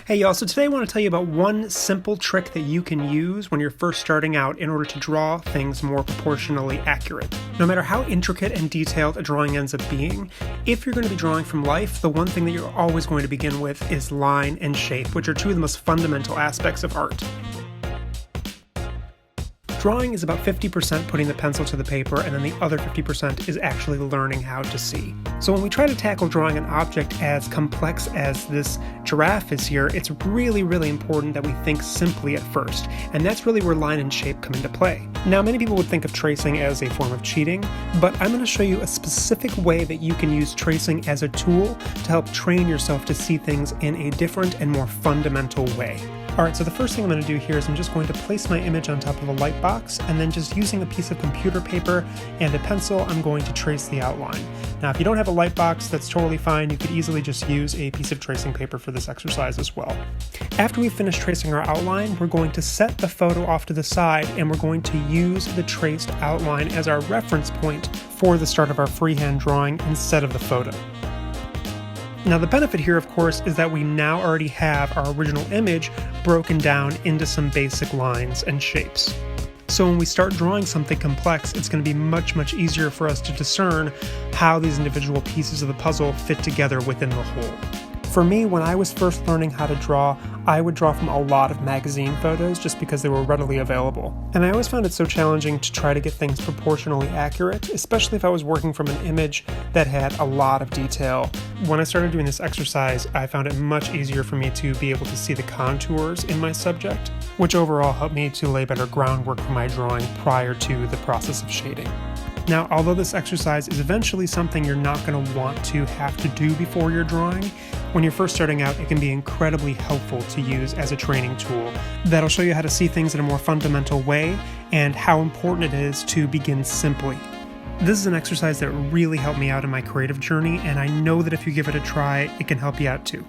Hey y'all, so today I want to tell you about one simple trick that you can use when you're first starting out in order to draw things more proportionally accurate. No matter how intricate and detailed a drawing ends up being, if you're going to be drawing from life, the one thing that you're always going to begin with is line and shape, which are two of the most fundamental aspects of art. Drawing is about 50% putting the pencil to the paper, and then the other 50% is actually learning how to see. So when we try to tackle drawing an object as complex as this giraffe is here, it's really important that we think simply at first, and that's really where line and shape come into play. Now, many people would think of tracing as a form of cheating, but I'm going to show you a specific way that you can use tracing as a tool to help train yourself to see things in a different and more fundamental way. Alright, so the first thing I'm going to do here is I'm just going to place my image on top of a light box, and then just using a piece of computer paper and a pencil, I'm going to trace the outline. Now, if you don't have a light box, that's totally fine. You could easily just use a piece of tracing paper for this exercise as well. After we finish tracing our outline, we're going to set the photo off to the side, and we're going to use the traced outline as our reference point for the start of our freehand drawing instead of the photo. Now, the benefit here, of course, is that we now already have our original image broken down into some basic lines and shapes. So when we start drawing something complex, it's going to be much easier for us to discern how these individual pieces of the puzzle fit together within the whole. For me, when I was first learning how to draw, I would draw from a lot of magazine photos just because they were readily available. And I always found it so challenging to try to get things proportionally accurate, especially if I was working from an image that had a lot of detail. When I started doing this exercise, I found it much easier for me to be able to see the contours in my subject, which overall helped me to lay better groundwork for my drawing prior to the process of shading. Now, although this exercise is eventually something you're not going to want to have to do before you're drawing, when you're first starting out, it can be incredibly helpful to use as a training tool that'll show you how to see things in a more fundamental way and how important it is to begin simply. This is an exercise that really helped me out in my creative journey, and I know that if you give it a try, it can help you out too.